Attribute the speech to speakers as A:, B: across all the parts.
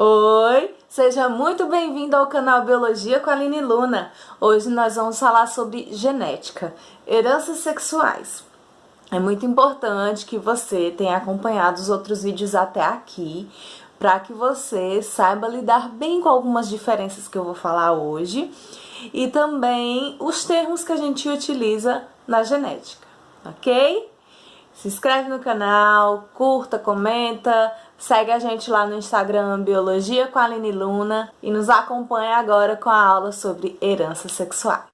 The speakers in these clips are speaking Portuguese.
A: Oi, seja muito bem-vindo ao canal Biologia com a Aline Luna. Hoje nós vamos falar sobre genética, heranças sexuais. É muito importante que você tenha acompanhado os outros vídeos até aqui, para que você saiba lidar bem com algumas diferenças que eu vou falar hoje e também os termos que a gente utiliza na genética, ok? Se inscreve no canal, curta, comenta, segue a gente lá no Instagram Biologia com a Aline Luna e nos acompanha agora com a aula sobre heranças sexuais.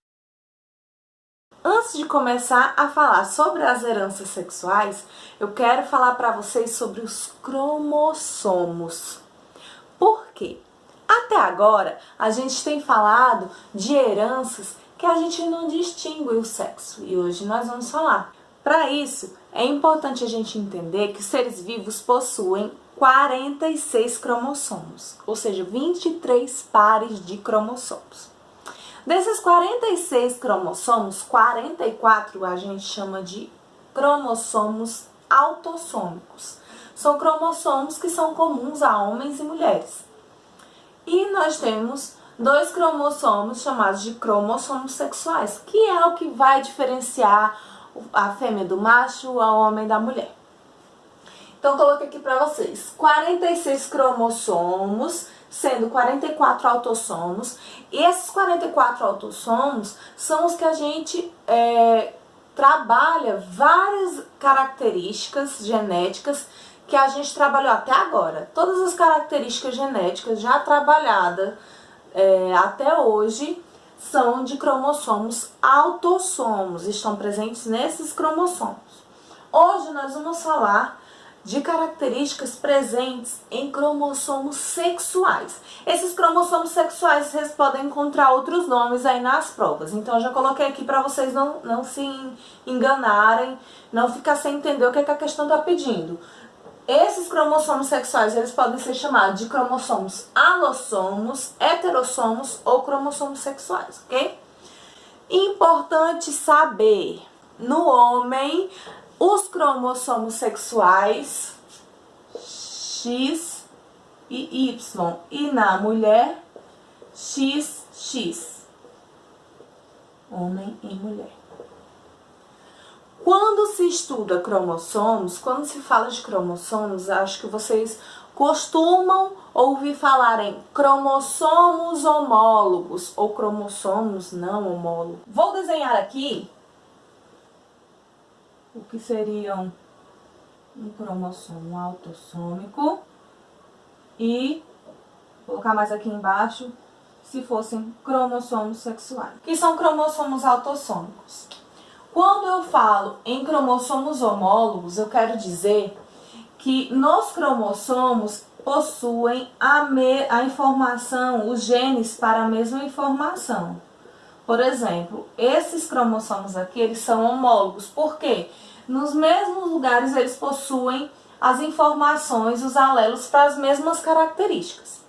A: Antes de começar a falar sobre as heranças sexuais, eu quero falar para vocês sobre os cromossomos. Por quê? Até agora, a gente tem falado de heranças que a gente não distingue o sexo e hoje nós vamos falar. Para isso, é importante a gente entender que seres vivos possuem 46 cromossomos, ou seja, 23 pares de cromossomos. Desses 46 cromossomos, 44 a gente chama de cromossomos autossômicos. São cromossomos que são comuns a homens e mulheres. E nós temos dois cromossomos chamados de cromossomos sexuais, que é o que vai diferenciar a fêmea do macho, o homem da mulher. Então, eu coloquei aqui para vocês 46 cromossomos, sendo 44 autossomos. E esses 44 autossomos são os que a gente trabalha várias características genéticas que a gente trabalhou até agora. Todas as características genéticas já trabalhadas até hoje são de cromossomos autossomos, estão presentes nesses cromossomos. Hoje nós vamos falar de características presentes em cromossomos sexuais. Esses cromossomos sexuais vocês podem encontrar outros nomes aí nas provas, então eu já coloquei aqui para vocês não se enganarem, não ficar sem entender o que a questão está pedindo. Esses cromossomos sexuais, eles podem ser chamados de cromossomos alossomos, heterossomos ou cromossomos sexuais, ok? Importante saber, no homem, os cromossomos sexuais X e Y, e na mulher, XX, homem e mulher. Quando se estuda cromossomos, quando se fala de cromossomos, acho que vocês costumam ouvir falar em cromossomos homólogos ou cromossomos não homólogos. Vou desenhar aqui o que seriam um cromossomo autossômico e vou colocar mais aqui embaixo se fossem cromossomos sexuais, que são cromossomos autossômicos. Quando eu falo em cromossomos homólogos, eu quero dizer que nos cromossomos possuem a informação, os genes para a mesma informação. Por exemplo, esses cromossomos aqui, eles são homólogos. Por quê? Nos mesmos lugares eles possuem as informações, os alelos para as mesmas características.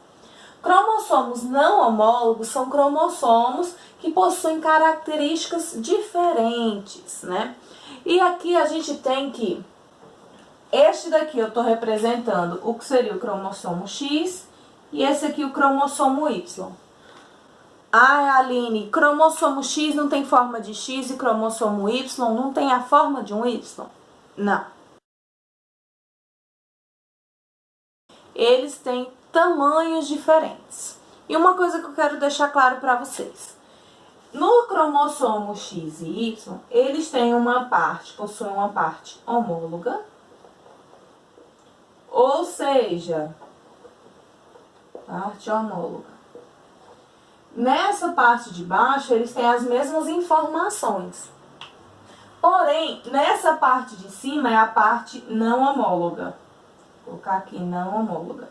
A: Cromossomos não homólogos são cromossomos que possuem características diferentes, né? E aqui a gente tem que, este daqui eu estou representando o que seria o cromossomo X e esse aqui o cromossomo Y. Ah, Aline, cromossomo X não tem forma de X e cromossomo Y não tem a forma de um Y? Não. Eles têm tamanhos diferentes. E uma coisa que eu quero deixar claro para vocês. No cromossomo X e Y, eles têm possuem uma parte homóloga, ou seja, parte homóloga. Nessa parte de baixo, eles têm as mesmas informações. Porém, nessa parte de cima é a parte não homóloga. Vou colocar aqui não homóloga.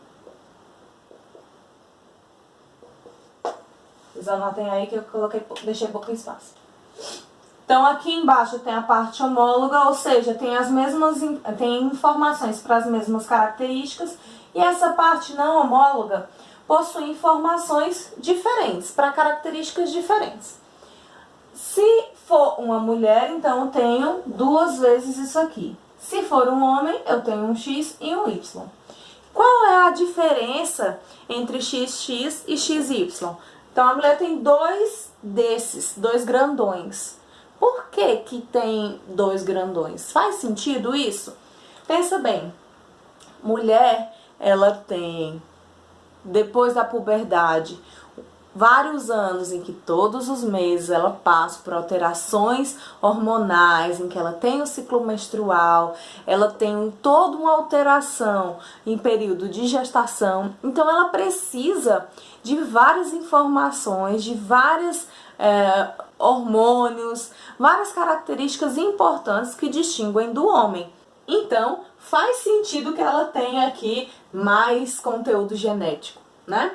A: Vocês anotem aí que eu deixei pouco espaço. Então, aqui embaixo tem a parte homóloga, ou seja, tem informações para as mesmas características. E essa parte não homóloga possui informações diferentes, para características diferentes. Se for uma mulher, então eu tenho 2 vezes isso aqui. Se for um homem, eu tenho um X e um Y. Qual é a diferença entre XX e XY? Então, a mulher tem dois grandões. Por que que tem dois grandões? Faz sentido isso? Pensa bem, mulher, ela tem, depois da puberdade, vários anos em que todos os meses ela passa por alterações hormonais, em que ela tem o ciclo menstrual, ela tem toda uma alteração em período de gestação. Então ela precisa de várias informações, de vários hormônios, várias características importantes que distinguem do homem. Então faz sentido que ela tenha aqui mais conteúdo genético, né?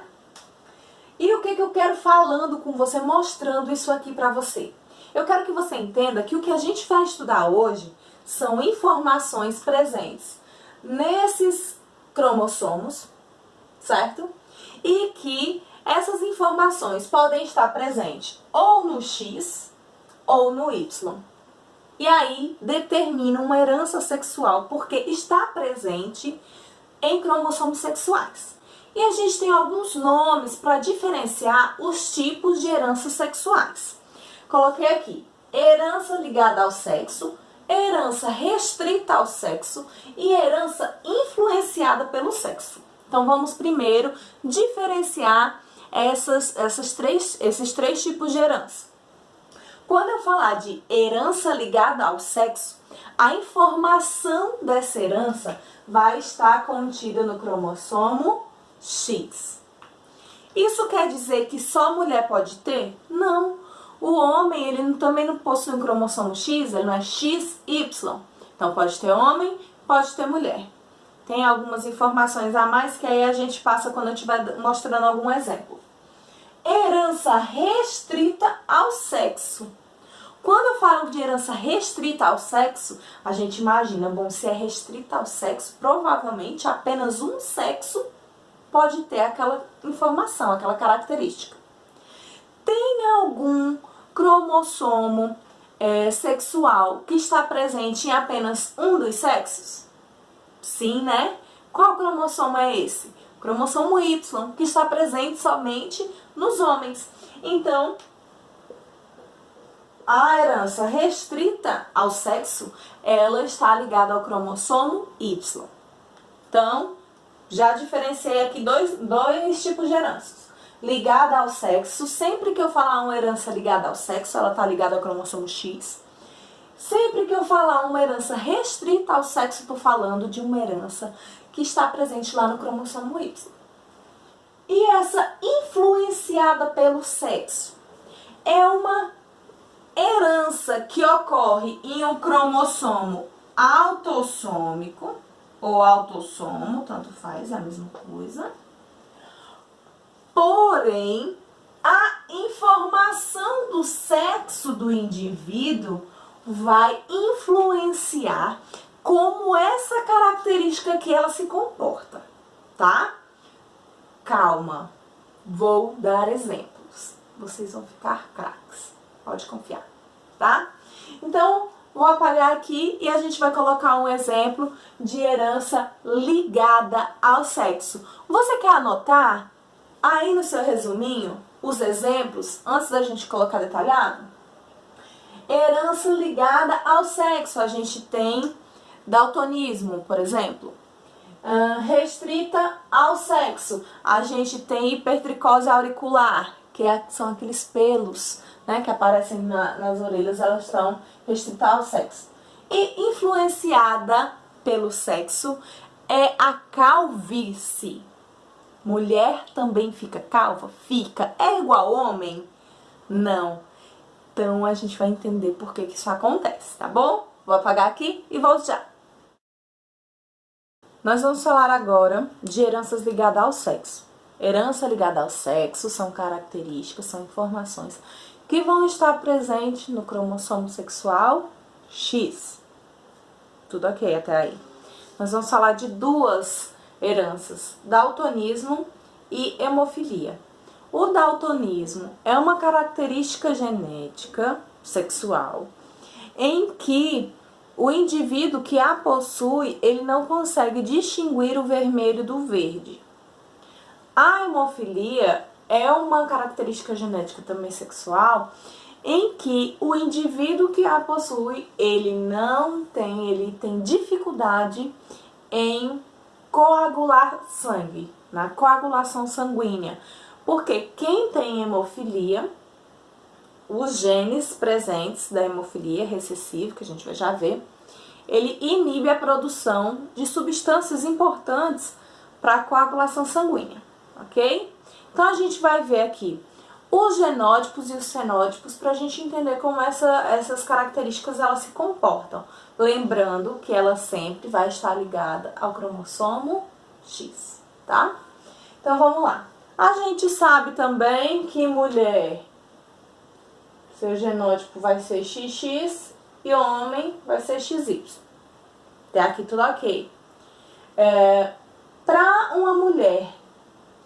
A: E o que eu quero falando com você, mostrando isso aqui pra você? Eu quero que você entenda que o que a gente vai estudar hoje são informações presentes nesses cromossomos, certo? E que essas informações podem estar presentes ou no X ou no Y. E aí determina uma herança sexual, porque está presente em cromossomos sexuais. E a gente tem alguns nomes para diferenciar os tipos de heranças sexuais. Coloquei aqui, herança ligada ao sexo, herança restrita ao sexo e herança influenciada pelo sexo. Então vamos primeiro diferenciar esses três tipos de herança. Quando eu falar de herança ligada ao sexo, a informação dessa herança vai estar contida no cromossomo X. Isso quer dizer que só mulher pode ter? Não. O homem, ele também não possui um cromossomo X, ele não é XY. Então pode ter homem, pode ter mulher. Tem algumas informações a mais que aí a gente passa quando eu estiver mostrando algum exemplo. Herança restrita ao sexo. Quando eu falo de herança restrita ao sexo, a gente imagina, bom, se é restrita ao sexo, provavelmente apenas um sexo pode ter aquela informação, aquela característica. Tem algum cromossomo sexual que está presente em apenas um dos sexos? Sim, né? Qual cromossomo é esse? O cromossomo Y, que está presente somente nos homens. Então, a herança restrita ao sexo, ela está ligada ao cromossomo Y. Então, já diferenciei aqui dois tipos de heranças. Ligada ao sexo, sempre que eu falar uma herança ligada ao sexo, ela está ligada ao cromossomo X. Sempre que eu falar uma herança restrita ao sexo, estou falando de uma herança que está presente lá no cromossomo Y. E essa influenciada pelo sexo é uma herança que ocorre em um cromossomo autossômico, ou autossomo, tanto faz, é a mesma coisa. Porém, a informação do sexo do indivíduo vai influenciar como essa característica que ela se comporta, tá? Calma, vou dar exemplos. Vocês vão ficar craques, pode confiar, tá? Então, vou apagar aqui e a gente vai colocar um exemplo de herança ligada ao sexo. Você quer anotar aí no seu resuminho os exemplos antes da gente colocar detalhado? Herança ligada ao sexo, a gente tem daltonismo, por exemplo. Restrita ao sexo, a gente tem hipertricose auricular, que são aqueles pelos, né, que aparecem nas orelhas, elas estão restritas ao sexo. E influenciada pelo sexo é a calvície. Mulher também fica calva? Fica. É igual homem? Não. Então a gente vai entender por que isso acontece, tá bom? Vou apagar aqui e volto já. Nós vamos falar agora de heranças ligadas ao sexo. Herança ligada ao sexo são características, são informações que vão estar presentes no cromossomo sexual X. Tudo ok até aí. Nós vamos falar de duas heranças, daltonismo e hemofilia. O daltonismo é uma característica genética sexual em que o indivíduo que a possui, ele não consegue distinguir o vermelho do verde. A hemofilia é uma característica genética também sexual em que o indivíduo que a possui, ele tem dificuldade em coagular sangue, na coagulação sanguínea. Porque quem tem hemofilia, os genes presentes da hemofilia recessiva, que a gente vai já ver, ele inibe a produção de substâncias importantes para a coagulação sanguínea, ok? Então a gente vai ver aqui os genótipos e os fenótipos para a gente entender como essas características elas se comportam. Lembrando que ela sempre vai estar ligada ao cromossomo X, tá? Então vamos lá. A gente sabe também que mulher, seu genótipo vai ser XX e homem vai ser XY. Até aqui tudo ok. Para uma mulher,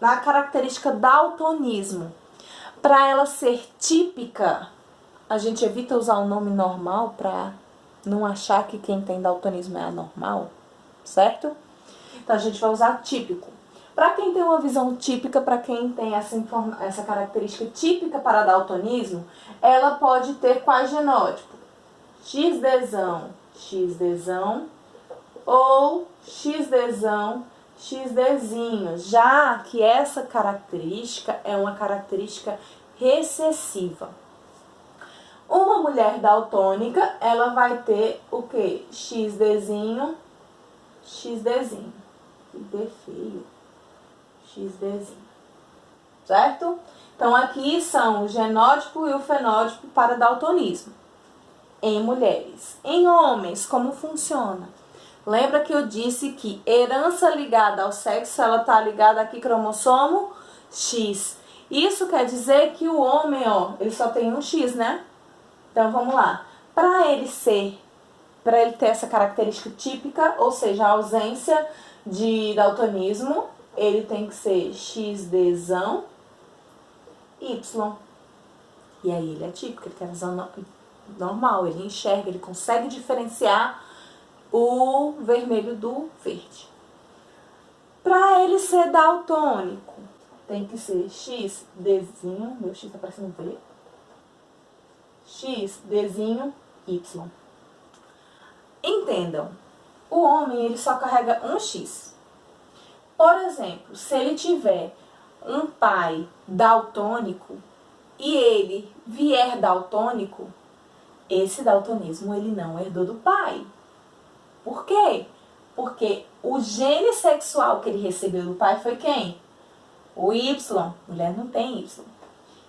A: na característica daltonismo, para ela ser típica, a gente evita usar o nome normal para não achar que quem tem daltonismo é anormal, certo? Então a gente vai usar típico. Para quem tem uma visão típica, para quem tem essa característica típica para daltonismo, ela pode ter quais genótipo? XDzão, XDzão ou XDzão, XDzinho, já que essa característica é uma característica recessiva. Uma mulher daltônica, ela vai ter o que? XDzinho, XDzinho. Que D feio. XDzinho. Certo? Então, aqui são o genótipo e o fenótipo para daltonismo. Em mulheres. Em homens, como funciona? Lembra que eu disse que herança ligada ao sexo, ela está ligada aqui cromossomo X. Isso quer dizer que o homem, ó, ele só tem um X, né? Então, vamos lá. Para ele ter essa característica típica, ou seja, a ausência de daltonismo, ele tem que ser XDzão, Y. E aí ele é típico, ele tem a visão normal, ele enxerga, ele consegue diferenciar o vermelho do verde. Para ele ser daltônico, tem que ser XDzinho, meu X tá parecendo V, XDzinho, Y. Entendam, o homem ele só carrega um X. Por exemplo, se ele tiver um pai daltônico e ele vier daltônico, esse daltonismo ele não herdou do pai. Por quê? Porque o gene sexual que ele recebeu do pai foi quem? O Y. Mulher não tem Y.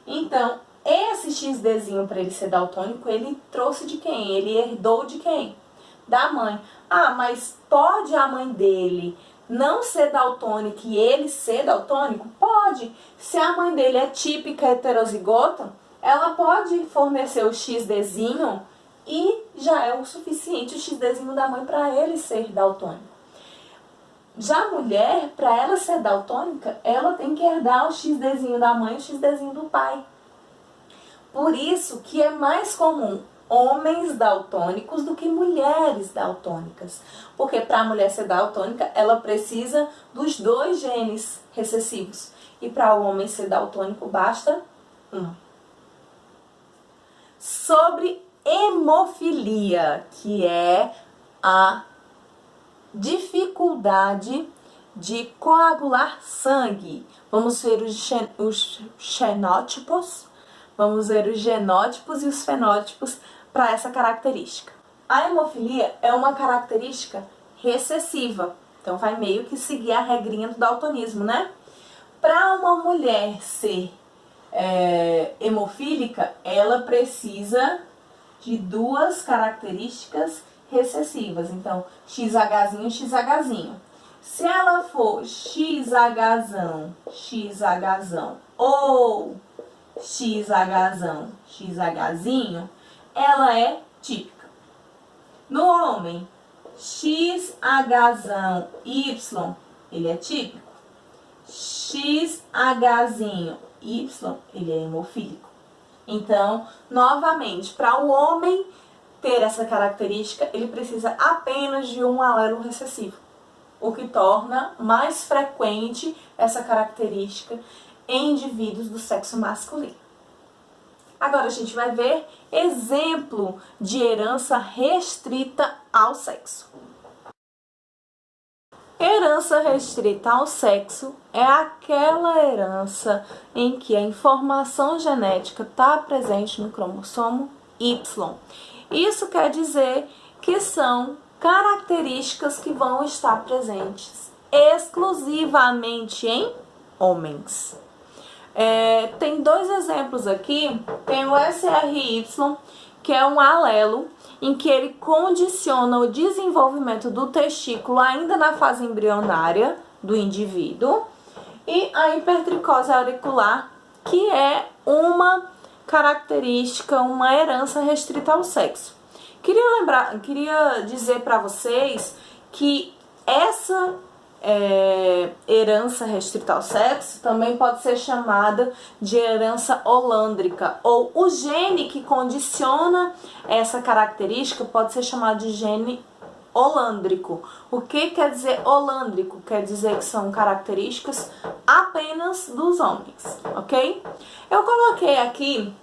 A: Então, esse XDzinho para ele ser daltônico, ele trouxe de quem? Ele herdou de quem? Da mãe. Ah, mas pode a mãe dele não ser daltônica e ele ser daltônico? Pode. Se a mãe dele é típica heterozigota, ela pode fornecer o XDzinho e já é o suficiente o XDzinho da mãe para ele ser daltônico. Já a mulher, para ela ser daltônica, ela tem que herdar o XDzinho da mãe e o XDzinho do pai. Por isso que é mais comum homens daltônicos do que mulheres daltônicas. Porque para a mulher ser daltônica, ela precisa dos dois genes recessivos. E para o homem ser daltônico, basta um. Sobre hemofilia, que é a dificuldade de coagular sangue. Vamos ver os xenótipos. Vamos ver os genótipos e os fenótipos para essa característica. A hemofilia é uma característica recessiva. Então vai meio que seguir a regrinha do daltonismo, né? Para uma mulher ser hemofílica, ela precisa de duas características recessivas. Então, XHzinho, XHzinho. Se ela for XHzão, XHzão ou XHzão, XHzinho, ela é típica. No homem, XHzão, Y, ele é típico. XHzinho, Y, ele é hemofílico. Então, novamente, para o homem ter essa característica, ele precisa apenas de um alelo recessivo, o que torna mais frequente essa característica em indivíduos do sexo masculino. Agora a gente vai ver exemplo de herança restrita ao sexo. Herança restrita ao sexo é aquela herança em que a informação genética está presente no cromossomo Y. Isso quer dizer que são características que vão estar presentes exclusivamente em homens. Tem dois exemplos aqui. Tem o SRY, que é um alelo em que ele condiciona o desenvolvimento do testículo ainda na fase embrionária do indivíduo, e a hipertricose auricular, que é uma característica, uma herança restrita ao sexo. Queria dizer para vocês que essa herança restrita ao sexo também pode ser chamada de herança holândrica, ou o gene que condiciona essa característica pode ser chamado de gene holândrico. O que quer dizer holândrico? Quer dizer que são características apenas dos homens, ok? Eu coloquei aqui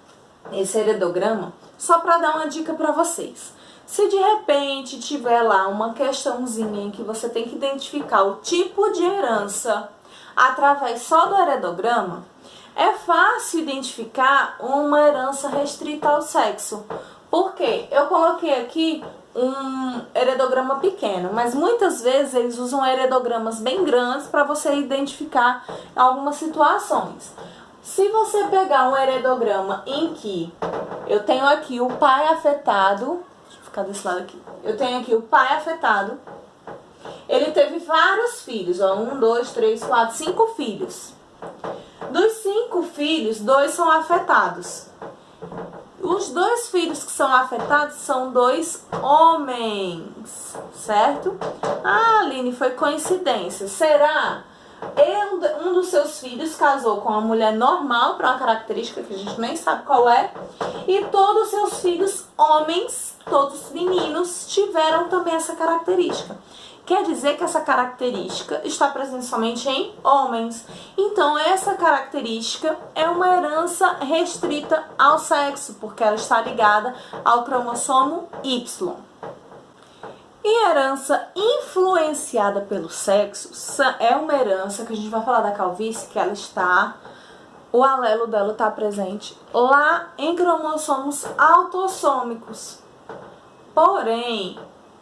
A: esse heredograma só para dar uma dica para vocês. Se de repente tiver lá uma questãozinha em que você tem que identificar o tipo de herança através só do heredograma, é fácil identificar uma herança restrita ao sexo. Por quê? Eu coloquei aqui um heredograma pequeno, mas muitas vezes eles usam heredogramas bem grandes para você identificar algumas situações. Se você pegar um heredograma em que eu tenho aqui o pai afetado, desse lado aqui. Eu tenho aqui o pai afetado. Ele teve vários filhos, ó, 1, 2, 3, 4, 5 filhos. Dos 5 filhos, 2 são afetados. Os 2 filhos que são afetados são 2 homens, certo? Ah, Aline, foi coincidência. Será? Um dos seus filhos casou com uma mulher normal, para uma característica que a gente nem sabe qual é, e todos os seus filhos homens, todos meninos, tiveram também essa característica. Quer dizer que essa característica está presente somente em homens. Então, essa característica é uma herança restrita ao sexo, porque ela está ligada ao cromossomo Y. E herança influenciada pelo sexo é uma herança que a gente vai falar da calvície, que o alelo dela está presente lá em cromossomos autossômicos. Porém,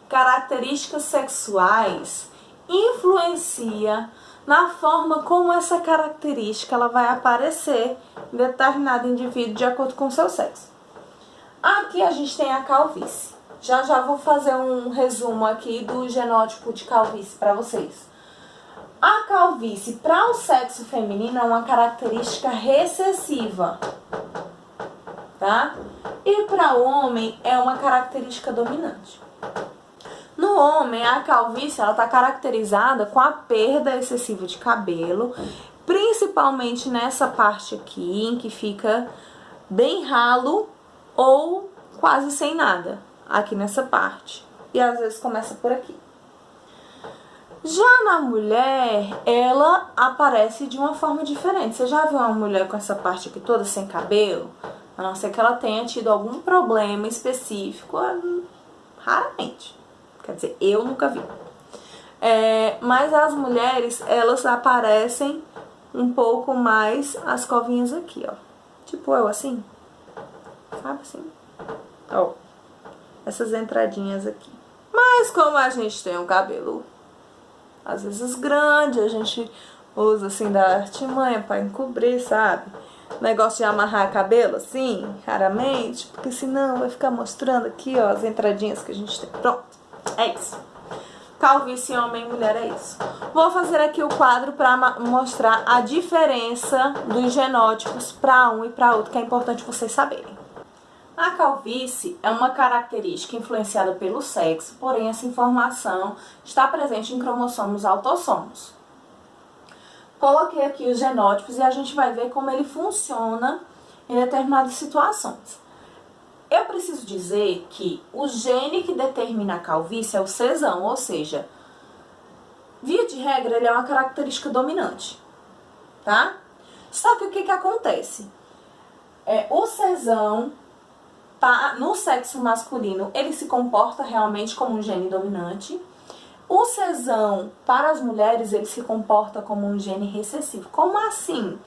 A: características sexuais influenciam na forma como essa característica ela vai aparecer em determinado indivíduo de acordo com o seu sexo. Aqui a gente tem a calvície. Já vou fazer um resumo aqui do genótipo de calvície para vocês. A calvície para o sexo feminino é uma característica recessiva, tá? E para o homem é uma característica dominante. No homem, a calvície ela está caracterizada com a perda excessiva de cabelo, principalmente nessa parte aqui, em que fica bem ralo ou quase sem nada. Aqui nessa parte, e às vezes começa por aqui. Já na mulher, ela aparece de uma forma diferente. Você já viu uma mulher com essa parte aqui toda sem cabelo? A não ser que ela tenha tido algum problema específico, raramente. Quer dizer, eu nunca vi. Mas as mulheres, elas aparecem um pouco mais as covinhas aqui, ó. Tipo eu, assim. Sabe assim? Ó. Essas entradinhas aqui. Mas como a gente tem um cabelo às vezes grande, a gente usa assim da artimanha pra encobrir, sabe? Negócio de amarrar cabelo assim, raramente, porque senão vai ficar mostrando aqui, ó, as entradinhas que a gente tem. Pronto, é isso. Calvície homem e mulher é isso. Vou fazer aqui o quadro para mostrar a diferença dos genótipos para um e para outro, que é importante vocês saberem. A calvície é uma característica influenciada pelo sexo, porém essa informação está presente em cromossomos autossômicos. Coloquei aqui os genótipos e a gente vai ver como ele funciona em determinadas situações. Eu preciso dizer que o gene que determina a calvície é o sesão, ou seja, via de regra, ele é uma característica dominante, tá? Só que o que acontece? O sesão, no sexo masculino, ele se comporta realmente como um gene dominante. O sesão, para as mulheres, ele se comporta como um gene recessivo. Como assim?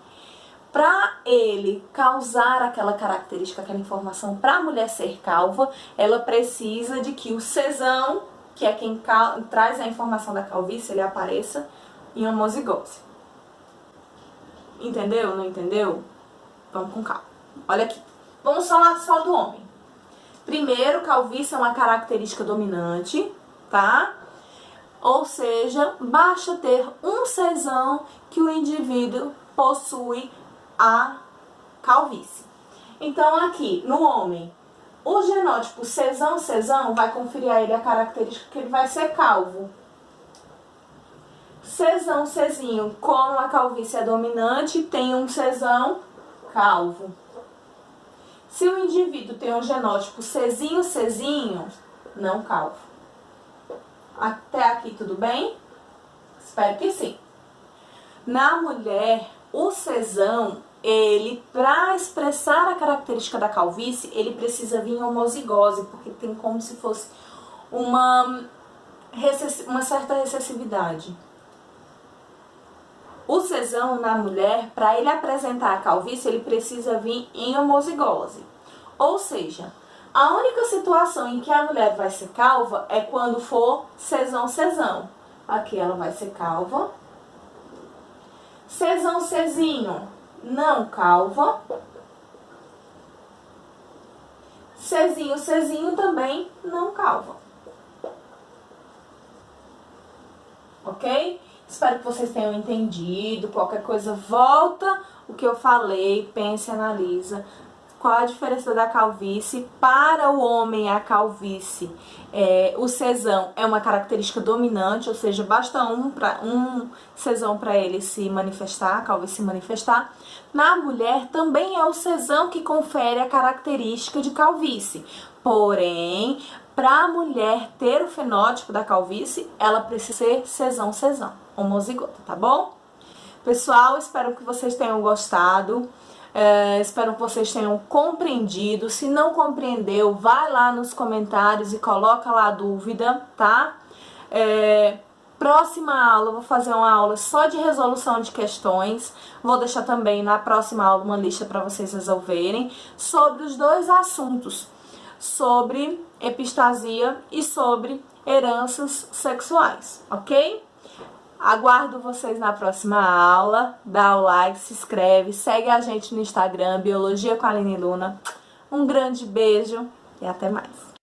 A: Para ele causar aquela característica, aquela informação, para a mulher ser calva, ela precisa de que o sesão, que é quem traz a informação da calvície, ele apareça em homozigose. Entendeu? Não entendeu? Vamos com calma. Olha aqui. Vamos falar só do homem. Primeiro, calvície é uma característica dominante, tá? Ou seja, basta ter um sesão que o indivíduo possui a calvície. Então aqui, no homem, o genótipo sesão vai conferir a ele a característica que ele vai ser calvo. Sezinho, como a calvície é dominante, tem um sesão calvo. Se o indivíduo tem um genótipo sezinho, não calvo. Até aqui tudo bem? Espero que sim. Na mulher, o sesão, ele, para expressar a característica da calvície, ele precisa vir em homozigose, porque tem como se fosse uma certa recessividade. O sesão na mulher, para ele apresentar a calvície, ele precisa vir em homozigose. Ou seja, a única situação em que a mulher vai ser calva é quando for sesão. Aqui ela vai ser calva. Sezinho, não calva. Sezinho também não calva. Ok? Espero que vocês tenham entendido. Qualquer coisa, volta o que eu falei, pense, analisa. Qual a diferença da calvície? Para o homem, a calvície, o sesão é uma característica dominante, ou seja, basta um sesão para ele se manifestar, a calvície se manifestar. Na mulher, também é o sesão que confere a característica de calvície. Porém, para a mulher ter o fenótipo da calvície, ela precisa ser sesão, homozigota, tá bom? Pessoal, espero que vocês tenham gostado. Espero que vocês tenham compreendido. Se não compreendeu, vai lá nos comentários e coloca lá a dúvida, tá? Próxima aula, eu vou fazer uma aula só de resolução de questões. Vou deixar também na próxima aula uma lista para vocês resolverem sobre os dois assuntos, sobre epistasia e sobre heranças sexuais, ok? Aguardo vocês na próxima aula. Dá o like, se inscreve, segue a gente no Instagram, Biologia com a Aline Luna. Um grande beijo e até mais.